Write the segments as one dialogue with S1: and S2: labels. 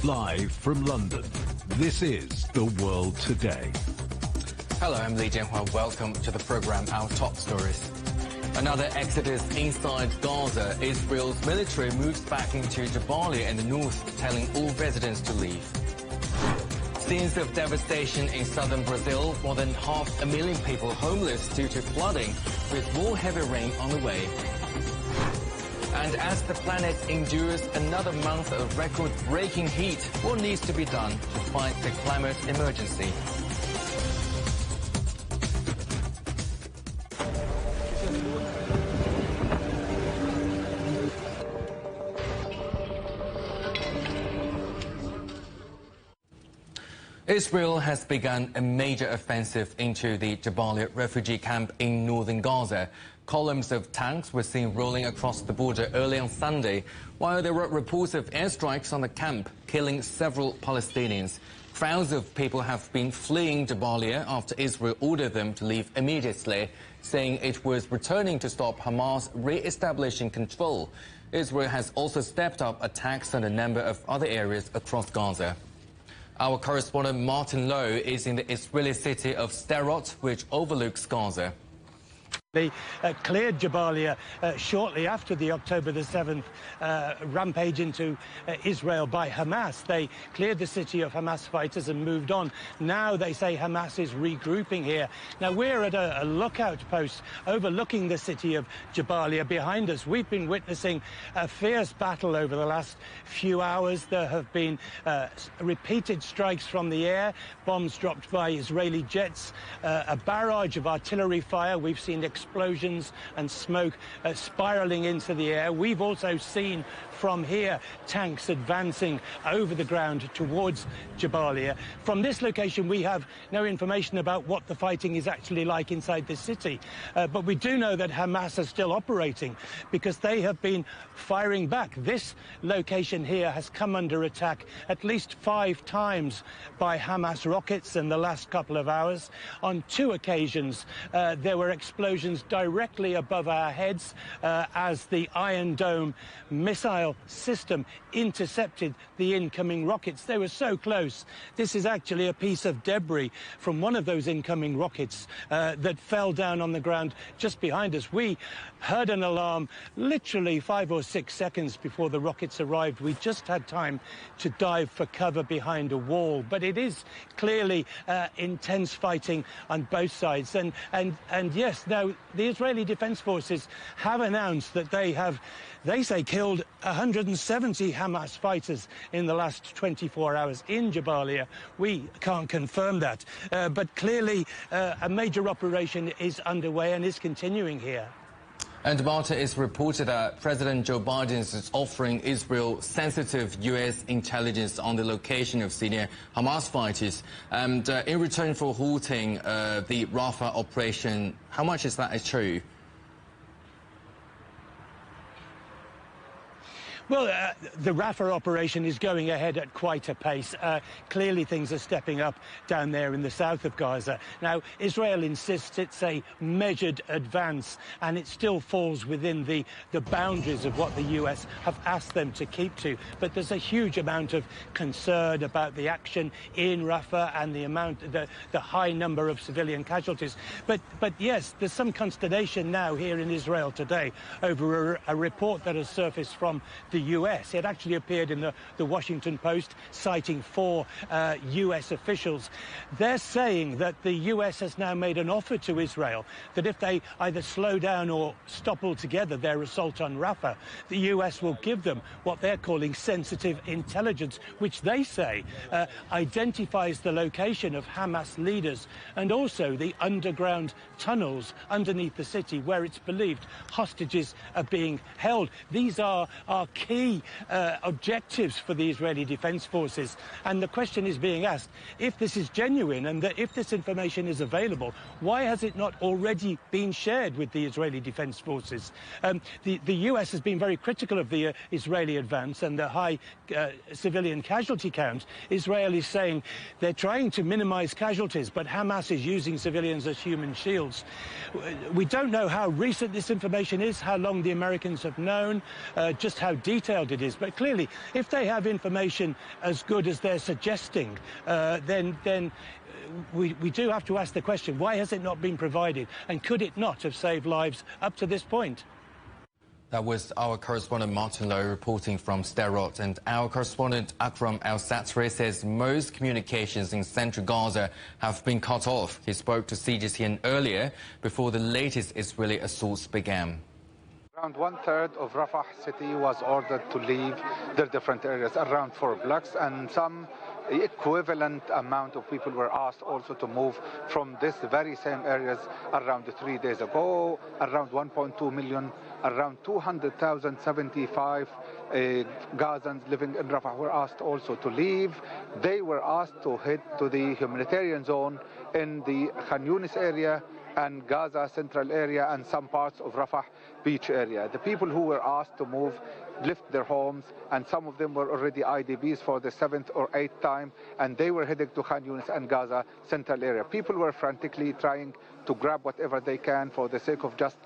S1: Live from London, this is The World Today.
S2: Hello, I'm Li Jianhua. Welcome to the program, Our Top Stories. Another exodus inside Gaza. Israel's military moves back into Jabalia in the north, telling all residents to leave. Scenes of devastation in southern Brazil. More than 500,000 people homeless due to flooding, with more heavy rain on the way. And as the planet endures another month of record-breaking heat, what needs to be done to fight the climate emergency? Israel has begun a major offensive into the Jabalia refugee camp in northern Gaza. Columns of tanks were seen rolling across the border early on Sunday, while there were reports of airstrikes on the camp, killing several Palestinians. Crowds of people have been fleeing Jabalia after Israel ordered them to leave immediately, saying it was returning to stop Hamas re-establishing control. Israel has also stepped up attacks on a number of other areas across Gaza. Our correspondent Martin Lowe is in the Israeli city of Sderot, which overlooks Gaza.
S3: They cleared Jabalia shortly after the October the 7th rampage into Israel by Hamas. They cleared the city of Hamas fighters and moved on. Now they say Hamas is regrouping here. Now we're at a lookout post overlooking the city of Jabalia. Behind us, we've been witnessing a fierce battle over the last few hours. There have been repeated strikes from the air, bombs dropped by Israeli jets, a barrage of artillery fire. We've seen explosions and smoke spiraling into the air. We've also seen from here tanks advancing over the ground towards Jabalia. From this location, we have no information about what the fighting is actually like inside the city. But we do know that Hamas are still operating because they have been firing back. This location here has come under attack at least 5 times by Hamas rockets in the last couple of hours. On 2 occasions, there were explosions directly above our heads as the Iron Dome missile system intercepted the incoming rockets. They were so close. This is actually a piece of debris from one of those incoming rockets that fell down on the ground just behind us. We heard an alarm literally 5 or 6 seconds before the rockets arrived. We just had time to dive for cover behind a wall. But it is clearly intense fighting on both sides. And yes, now the Israeli Defense Forces have announced that they say, killed 170 Hamas fighters in the last 24 hours in Jabalia. We can't confirm that. But clearly, a major operation is underway and is continuing here.
S2: And Marta, it's reported that President Joe Biden is offering Israel sensitive U.S. intelligence on the location of senior Hamas fighters. And in return for halting the Rafah operation, how much is that true?
S3: Well, the Rafah operation is going ahead at quite a pace. Clearly, things are stepping up down there in the south of Gaza. Now, Israel insists it's a measured advance, and it still falls within the boundaries of what the U.S. have asked them to keep to. But there's a huge amount of concern about the action in Rafah and the high number of civilian casualties. But yes, there's some consternation now here in Israel today over a report that has surfaced from the U.S. It actually appeared in the Washington Post, citing 4 U.S. officials. They're saying that the U.S. has now made an offer to Israel that if they either slow down or stop altogether their assault on Rafah, the U.S. will give them what they're calling sensitive intelligence, which they say identifies the location of Hamas leaders and also the underground tunnels underneath the city where it's believed hostages are being held. These are key objectives for the Israeli Defense Forces. And the question is being asked, if this is genuine and that if this information is available, why has it not already been shared with the Israeli Defense Forces? The US has been very critical of the Israeli advance and the high civilian casualty count. Israel is saying they're trying to minimize casualties, but Hamas is using civilians as human shields. We don't know how recent this information is, how long the Americans have known, just how deep detailed it is. But clearly, if they have information as good as they're suggesting, then we do have to ask the question, why has it not been provided? And could it not have saved lives up to this point?
S2: That was our correspondent Martin Lowe reporting from Sderot, and our correspondent Akram Al-Satri says most communications in central Gaza have been cut off. He spoke to CGTN earlier before the latest Israeli assaults began.
S4: Around 1/3 of Rafah city was ordered to leave their different areas, around 4 blocks, and some equivalent amount of people were asked also to move from this very same areas around 3 days ago. Around 1.2 million, around 200,075 Gazans living in Rafah were asked also to leave. They were asked to head to the humanitarian zone in the Khan Yunis area and Gaza central area and some parts of Rafah beach area. The people who were asked to move left their homes, and some of them were already IDPs for the 7th or 8th time, and they were heading to Khan Yunis and Gaza central area. People were frantically trying to grab whatever they can for the sake of just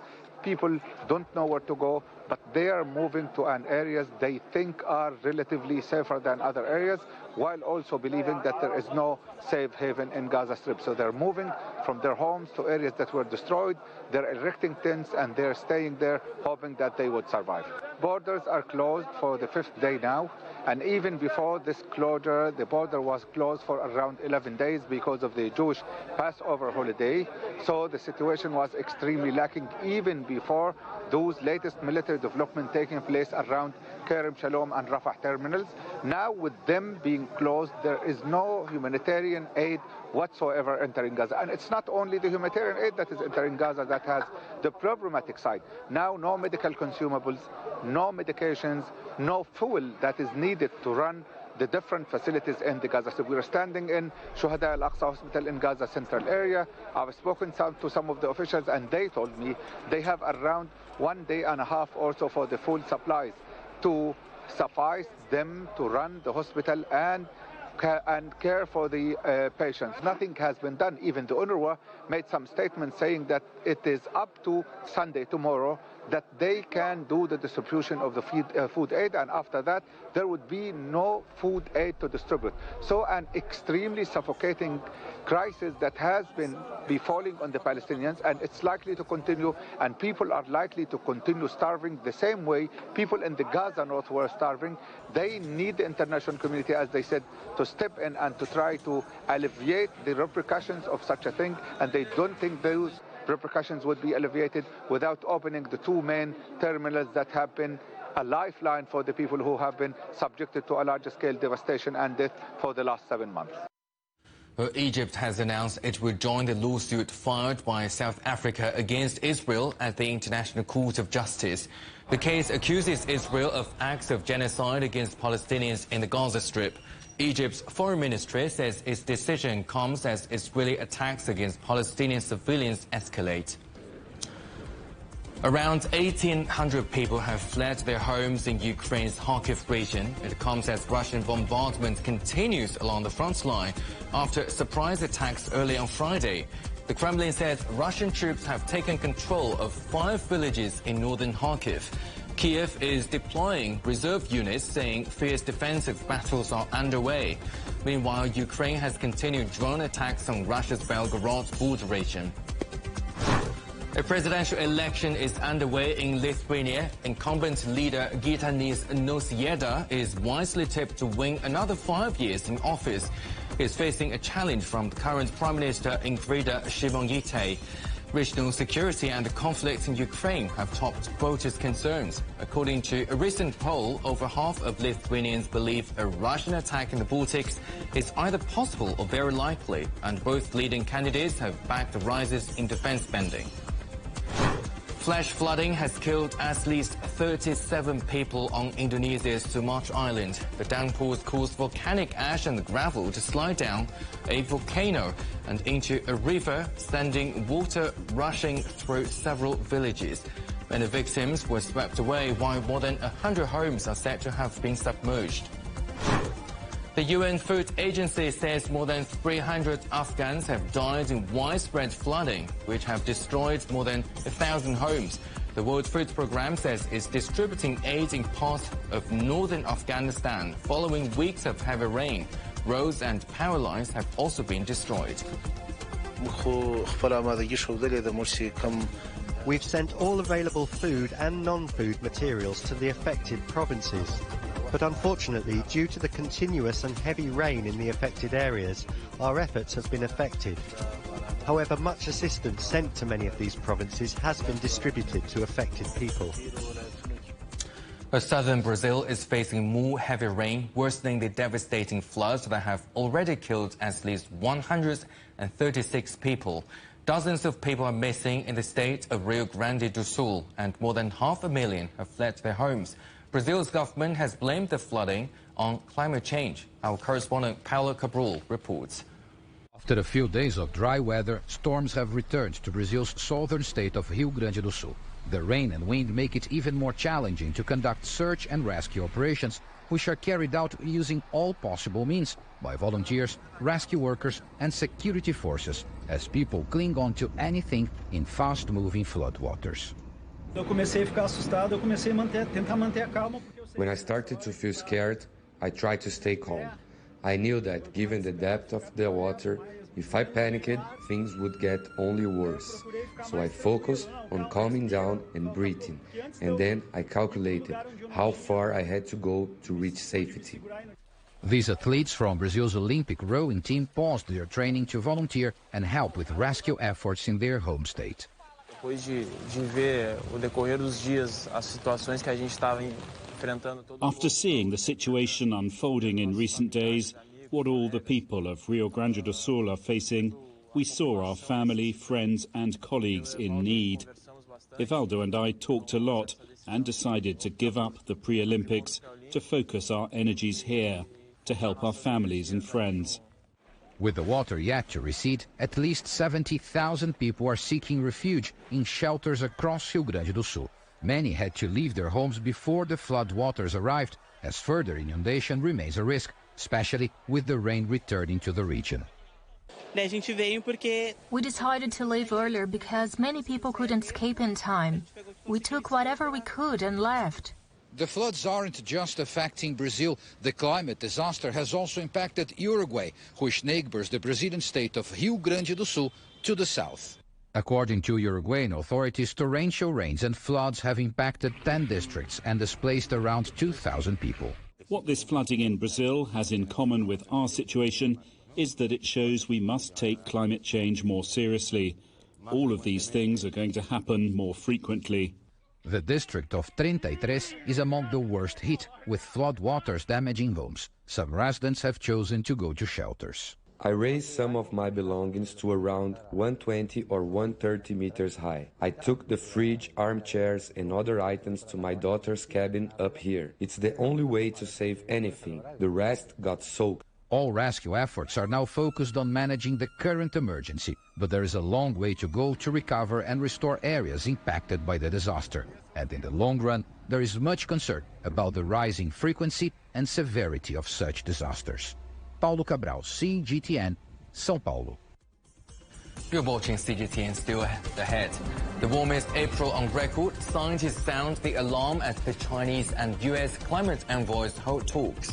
S4: people don't know where to go, but they are moving to an areas they think are relatively safer than other areas, while also believing that there is no safe haven in Gaza Strip. So they're moving from their homes to areas that were destroyed. They're erecting tents and they're staying there, hoping that they would survive. Borders are closed for the 5th day now, and even before this closure, the border was closed for around 11 days because of the Jewish Passover holiday. So the situation was extremely lacking even before those latest military development taking place around Kerem Shalom and Rafah terminals. Now with them being closed, there is no humanitarian aid whatsoever entering Gaza. And it's not only the humanitarian aid that is entering Gaza that has the problematic side. Now no medical consumables, no medications, no fuel that is needed to run the different facilities in the Gaza Strip. We are standing in Shuhada Al-Aqsa Hospital in Gaza Central area. I've spoken to some of the officials and they told me they have around 1.5 days or so for the full supplies to suffice them to run the hospital and care for the patients. Nothing has been done. Even the UNRWA made some statements saying that it is up to Sunday, tomorrow, that they can do the distribution of the food aid, and after that there would be no food aid to distribute. So an extremely suffocating crisis that has been befalling on the Palestinians, and it's likely to continue, and people are likely to continue starving the same way people in the Gaza North were starving. They need the international community, as they said, to step in and to try to alleviate the repercussions of such a thing, and they don't think those repercussions would be alleviated without opening the 2 main terminals that have been a lifeline for the people who have been subjected to a larger scale devastation and death for the last 7 months.
S2: Well, Egypt has announced it would join the lawsuit filed by South Africa against Israel at the International Court of Justice. The case accuses Israel of acts of genocide against Palestinians in the Gaza Strip. Egypt's foreign ministry says its decision comes as Israeli attacks against Palestinian civilians escalate. Around 1,800 people have fled their homes in Ukraine's Kharkiv region. It comes as Russian bombardment continues along the front line after surprise attacks early on Friday. The Kremlin says Russian troops have taken control of 5 villages in northern Kharkiv. Kiev is deploying reserve units, saying fierce defensive battles are underway. Meanwhile, Ukraine has continued drone attacks on Russia's Belgorod border region. A presidential election is underway in Lithuania. Incumbent leader Gitanas Nausėda is wisely tipped to win another 5 years in office. He is facing a challenge from current Prime Minister Ingrida Šimonytė. Regional security and the conflict in Ukraine have topped voters' concerns. According to a recent poll, over half of Lithuanians believe a Russian attack in the Baltics is either possible or very likely, and both leading candidates have backed the rises in defense spending. Flash flooding has killed at least 37 people on Indonesia's Sumatra Island. The downpours caused volcanic ash and gravel to slide down a volcano and into a river, sending water rushing through several villages. Many victims were swept away, while more than 100 homes are said to have been submerged. The UN Food Agency says more than 300 Afghans have died in widespread flooding, which have destroyed more than 1,000 homes. The World Food Programme says it's distributing aid in parts of northern Afghanistan following weeks of heavy rain. Roads and power lines have also been destroyed.
S5: We've sent all available food and non-food materials to the affected provinces. But unfortunately, due to the continuous and heavy rain in the affected areas, our efforts have been affected. However, much assistance sent to many of these provinces has been distributed to affected people.
S2: Southern Brazil is facing more heavy rain, worsening the devastating floods that have already killed at least 136 people. Dozens of people are missing in the state of Rio Grande do Sul, and more than 500,000 have fled their homes. Brazil's government has blamed the flooding on climate change. Our correspondent Paulo Cabral reports.
S6: After a few days of dry weather, storms have returned to Brazil's southern state of Rio Grande do Sul. The rain and wind make it even more challenging to conduct search and rescue operations, which are carried out using all possible means by volunteers, rescue workers and security forces, as people cling on to anything in fast-moving floodwaters.
S7: When I started to feel scared, I tried to stay calm. I knew that given the depth of the water, if I panicked, things would get only worse. So I focused on calming down and breathing, and then I calculated how far I had to go to reach safety.
S6: These athletes from Brazil's Olympic rowing team paused their training to volunteer and help with rescue efforts in their home state.
S8: After seeing the situation unfolding in recent days, what all the people of Rio Grande do Sul are facing, we saw our family, friends and colleagues in need. Evaldo and I talked a lot and decided to give up the pre-Olympics to focus our energies here, to help our families and friends.
S6: With the water yet to recede, at least 70,000 people are seeking refuge in shelters across Rio Grande do Sul. Many had to leave their homes before the flood waters arrived, as further inundation remains a risk, especially with the rain returning to the region.
S9: We decided to leave earlier because many people couldn't escape in time. We took whatever we could and left.
S6: The floods aren't just affecting Brazil. The climate disaster has also impacted Uruguay, which neighbors the Brazilian state of Rio Grande do Sul to the south. According to Uruguayan authorities, torrential rains and floods have impacted 10 districts and displaced around 2,000 people.
S8: What this flooding in Brazil has in common with our situation is that it shows we must take climate change more seriously. All of these things are going to happen more frequently.
S6: The district of 33 is among the worst hit, with flood waters damaging homes. Some residents have chosen to go to shelters.
S7: I raised some of my belongings to around 120 or 130 meters high. I took the fridge, armchairs and other items to my daughter's cabin up here. It's the only way to save anything. The rest got soaked.
S6: All rescue efforts are now focused on managing the current emergency, but there is a long way to go to recover and restore areas impacted by the disaster. And in the long run, there is much concern about the rising frequency and severity of such disasters. Paulo Cabral, CGTN, São Paulo.
S2: You're watching CGTN still ahead. The warmest April on record, scientists sound the alarm as the Chinese and US climate envoys hold talks.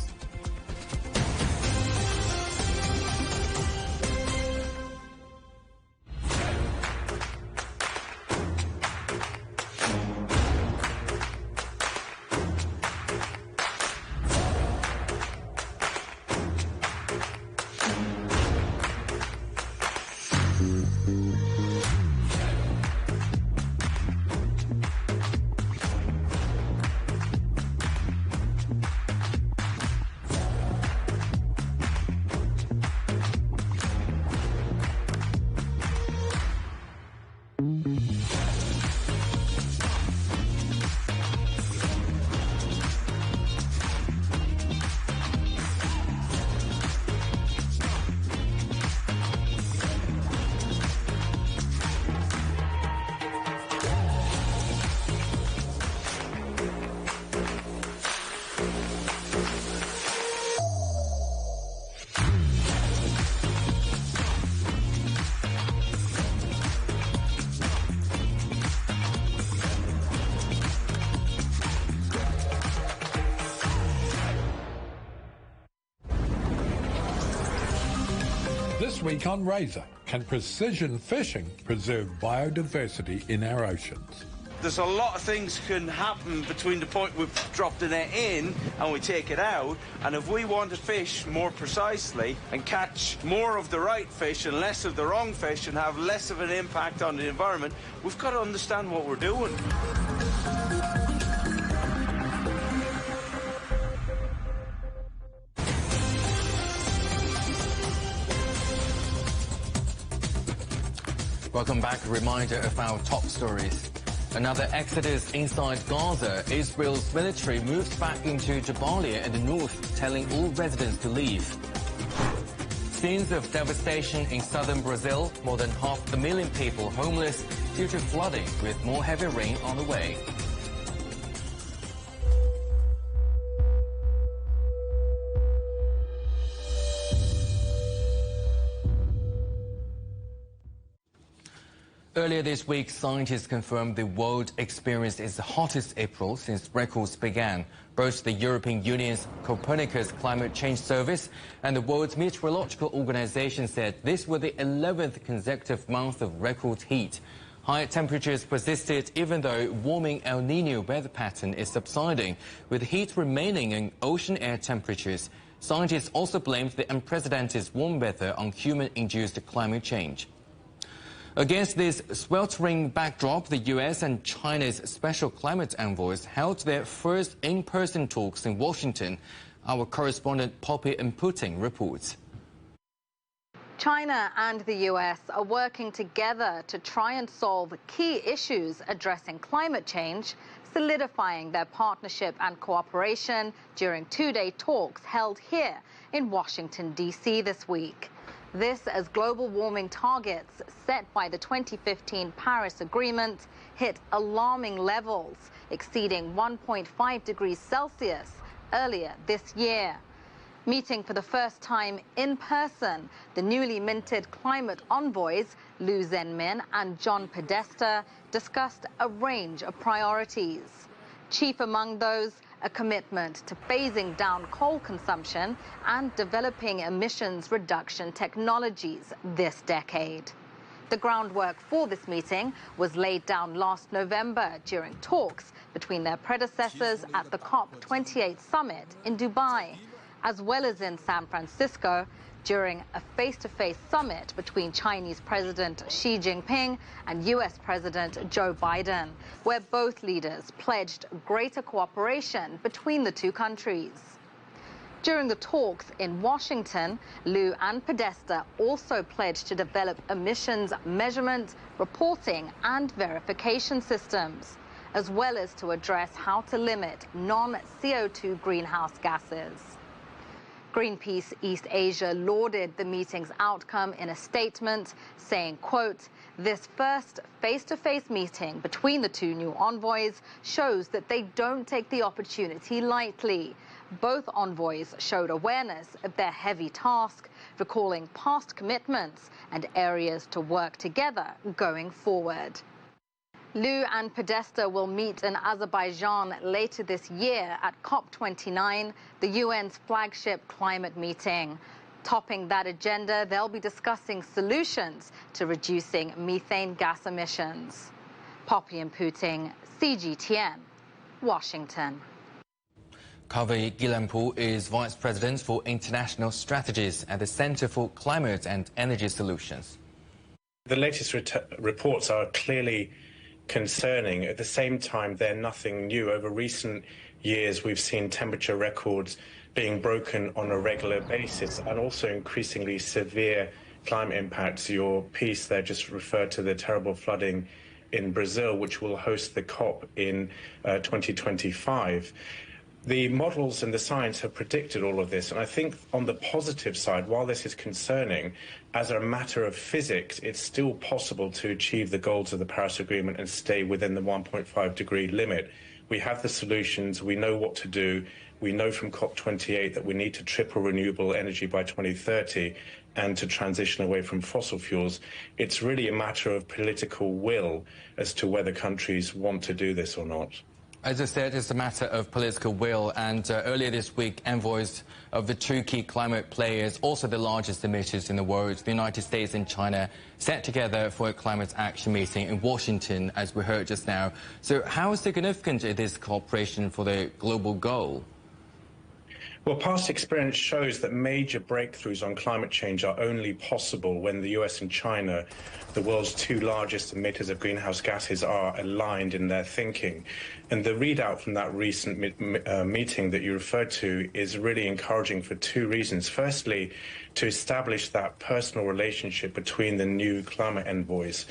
S1: This week on Razor, can precision fishing preserve biodiversity in our oceans?
S10: There's a lot of things can happen between the point we've dropped the net in and we take it out, and if we want to fish more precisely and catch more of the right fish and less of the wrong fish and have less of an impact on the environment, we've got to understand what we're doing.
S2: Welcome back. A reminder of our top stories. Another exodus inside Gaza. Israel's military moved back into Jabalia in the north, telling all residents to leave. Scenes of devastation in southern Brazil. More than 500,000 people homeless due to flooding, with more heavy rain on the way. Earlier this week, scientists confirmed the world experienced its hottest April since records began. Both the European Union's Copernicus Climate Change Service and the World Meteorological Organization said this was the 11th consecutive month of record heat. Higher temperatures persisted even though warming El Niño weather pattern is subsiding, with heat remaining in ocean air temperatures. Scientists also blamed the unprecedented warm weather on human-induced climate change. Against this sweltering backdrop, the U.S. and China's special climate envoys held their first in-person talks in Washington. Our correspondent Poppy Mputing reports.
S11: China and the U.S. are working together to try and solve key issues addressing climate change, solidifying their partnership and cooperation during two-day talks held here in Washington, D.C. this week. This as global warming targets set by the 2015 Paris Agreement hit alarming levels, exceeding 1.5 degrees Celsius earlier this year. Meeting for the first time in person, the newly minted climate envoys, Liu Zhenmin and John Podesta, discussed a range of priorities. Chief among those, a commitment to phasing down coal consumption and developing emissions reduction technologies this decade. The groundwork for this meeting was laid down last November during talks between their predecessors at the COP28 summit in Dubai, as well as in San Francisco during a face-to-face summit between Chinese President Xi Jinping and U.S. President Joe Biden, where both leaders pledged greater cooperation between the two countries. During the talks in Washington, Liu and Podesta also pledged to develop emissions measurement, reporting and verification systems, as well as to address how to limit non-CO2 greenhouse gases. Greenpeace East Asia lauded the meeting's outcome in a statement, saying, quote, "This first face-to-face meeting between the two new envoys shows that they don't take the opportunity lightly. Both envoys showed awareness of their heavy task, recalling past commitments and areas to work together going forward." Liu and Podesta will meet in Azerbaijan later this year at COP29, the UN's flagship climate meeting. Topping that agenda, they'll be discussing solutions to reducing methane gas emissions. Poppy Mputing, CGTN, Washington.
S2: Kavi Gilampu is Vice President for International Strategies at the Center for Climate and Energy Solutions.
S12: The latest reports are clearly concerning. At the same time, they're nothing new. Over recent years, we've seen temperature records being broken on a regular basis and also increasingly severe climate impacts. Your piece there just referred to the terrible flooding in Brazil, which will host the COP in 2025. The models and the science have predicted all of this, and I think on the positive side, while this is concerning, as a matter of physics, it's still possible to achieve the goals of the Paris Agreement and stay within the 1.5 degree limit. We have the solutions, we know what to do, we know from COP28 that we need to triple renewable energy by 2030 and to transition away from fossil fuels. It's really a matter of political will as to whether countries want to do this or not.
S2: As I said, it's a matter of political will, and earlier this week, envoys of the two key climate players, also the largest emitters in the world, the United States and China, sat together for a climate action meeting in Washington, as we heard just now. So how significant is this cooperation for the global goal?
S12: Well, past experience shows that major breakthroughs on climate change are only possible when the US and China, the world's two largest emitters of greenhouse gases, are aligned in their thinking. And the readout from that recent meeting that you referred to is really encouraging for two reasons. Firstly, to establish that personal relationship between the new climate envoys.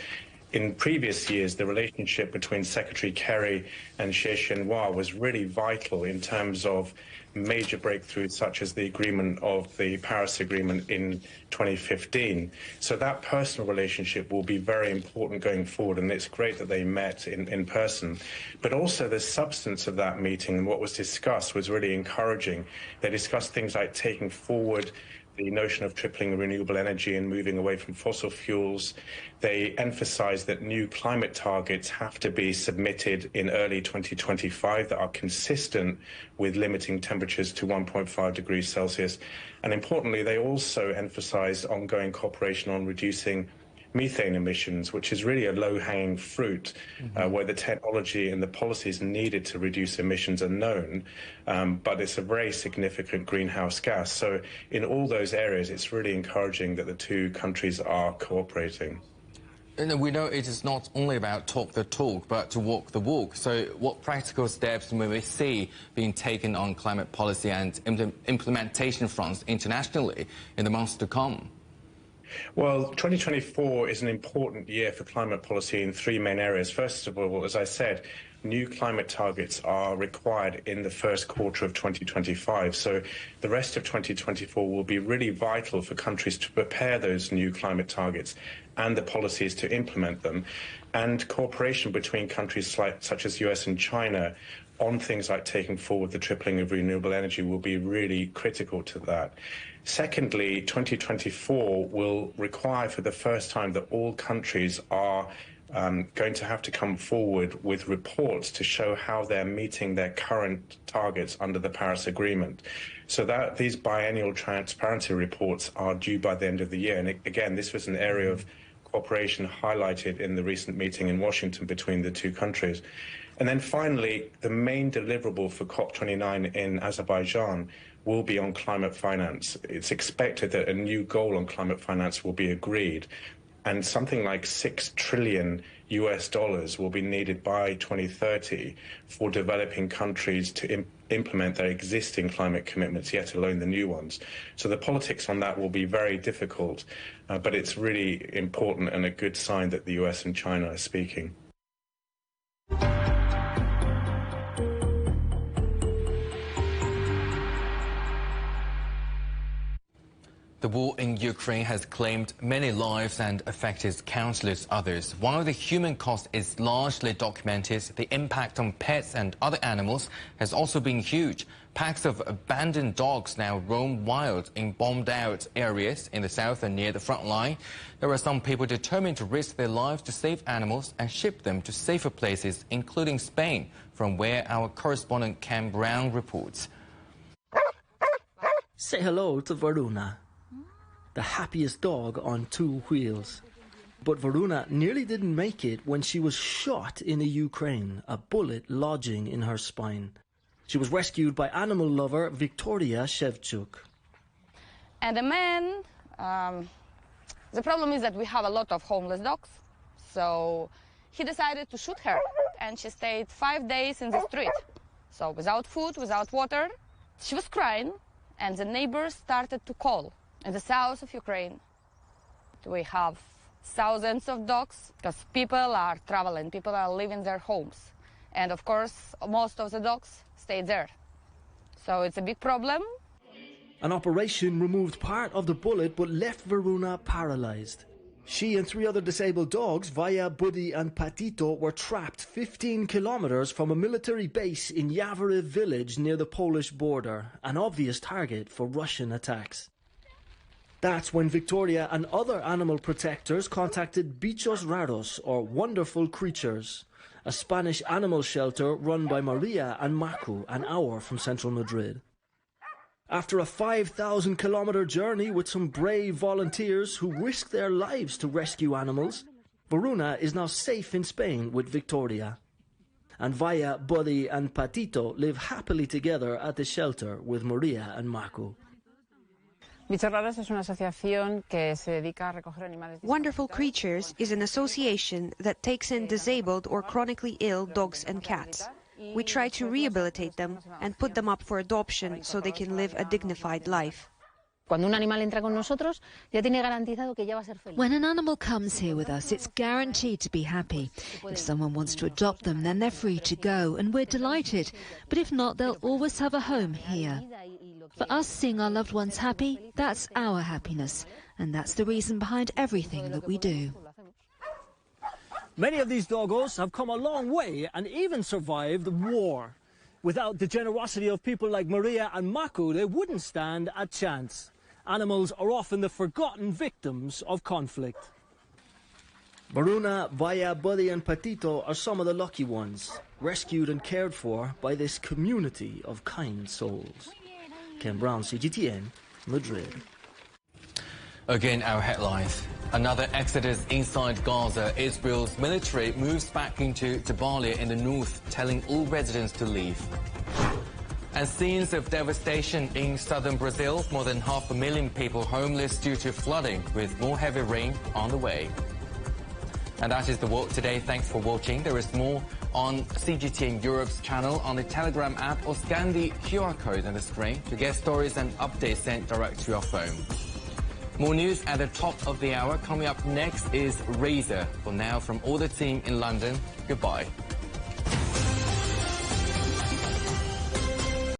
S12: In previous years, the relationship between Secretary Kerry and Xie Xianhua was really vital in terms of major breakthroughs such as the agreement of the Paris Agreement in 2015. So that personal relationship will be very important going forward, and it's great that they met in person. But also the substance of that meeting and what was discussed was really encouraging. They discussed things like taking forward the notion of tripling renewable energy and moving away from fossil fuels. They emphasized that new climate targets have to be submitted in early 2025 that are consistent with limiting temperatures to 1.5 degrees Celsius. And importantly, they also emphasized ongoing cooperation on reducing methane emissions, which is really a low-hanging fruit, where the technology and the policies needed to reduce emissions are known, but it's a very significant greenhouse gas. So in all those areas, it's really encouraging that the two countries are cooperating.
S2: And we know it is not only about talk the talk, but to walk the walk. So what practical steps will we see being taken on climate policy and implementation fronts internationally in the months to come?
S12: Well, 2024 is an important year for climate policy in three main areas. First of all, as I said, new climate targets are required in the first quarter of 2025. So the rest of 2024 will be really vital for countries to prepare those new climate targets and the policies to implement them. And cooperation between countries such as US and China on things like taking forward the tripling of renewable energy will be really critical to that. Secondly, 2024 will require for the first time that all countries are going to have to come forward with reports to show how they're meeting their current targets under the Paris Agreement. So that these biennial transparency reports are due by the end of the year. And again, this was an area of cooperation highlighted in the recent meeting in Washington between the two countries. And then finally, the main deliverable for COP29 in Azerbaijan will be on climate finance. It's expected that a new goal on climate finance will be agreed, and something like $6 trillion will be needed by 2030 for developing countries to implement their existing climate commitments, yet alone the new ones. So the politics on that will be very difficult, but it's really important and a good sign that the US and China are speaking.
S2: The war in Ukraine has claimed many lives and affected countless others. While the human cost is largely documented, the impact on pets and other animals has also been huge. Packs of abandoned dogs now roam wild in bombed-out areas in the south and near the front line. There are some people determined to risk their lives to save animals and ship them to safer places, including Spain, from where our correspondent Cam Brown reports.
S13: Say hello to Varuna, the happiest dog on two wheels. But Varuna nearly didn't make it when she was shot in the Ukraine, a bullet lodging in her spine. She was rescued by animal lover Victoria Shevchuk.
S14: And the man, the problem is that we have a lot of homeless dogs, so he decided to shoot her, and she stayed 5 days in the street. So without food, without water, she was crying, and the neighbors started to call. In the south of Ukraine, we have thousands of dogs because people are traveling, people are leaving their homes. And of course, most of the dogs stay there. So it's a big problem.
S13: An operation removed part of the bullet but left Varuna paralyzed. She and 3 other disabled dogs, Vaya, Buddy and Patito, were trapped 15 kilometers from a military base in Yavoriv village near the Polish border, an obvious target for Russian attacks. That's when Victoria and other animal protectors contacted Bichos Raros, or wonderful creatures, a Spanish animal shelter run by Maria and Marco, an hour from central Madrid. After a 5,000-kilometre journey with some brave volunteers who risk their lives to rescue animals, Varuna is now safe in Spain with Victoria. And Vaya, Buddy and Patito live happily together at the shelter with Maria and Marco.
S15: Wonderful Creatures is an association that takes in disabled or chronically ill dogs and cats. We try to rehabilitate them and put them up for adoption so they can live a dignified life.
S16: When an animal comes here with us, it's guaranteed to be happy. If someone wants to adopt them, then they're free to go, and we're delighted. But if not, they'll always have a home here. For us, seeing our loved ones happy, that's our happiness, and that's the reason behind everything that we do.
S13: Many of these doggos have come a long way and even survived war. Without the generosity of people like Maria and Marco, they wouldn't stand a chance. Animals are often the forgotten victims of conflict. Varuna, Vaya, Buddy and Patito are some of the lucky ones, rescued and cared for by this community of kind souls. Ken Brown, CGTN, Madrid.
S2: Again, our headlines. Another exodus inside Gaza. Israel's military moves back into Jabalia in the north, telling all residents to leave. And scenes of devastation in southern Brazil. More than 500,000 people homeless due to flooding, with more heavy rain on the way. And that is the world today. Thanks for watching. There is more on CGTN Europe's channel, on the Telegram app, or scan the QR code on the screen to get stories and updates sent direct to your phone. More news at the top of the hour. Coming up next is Razor. For now, from all the team in London, goodbye.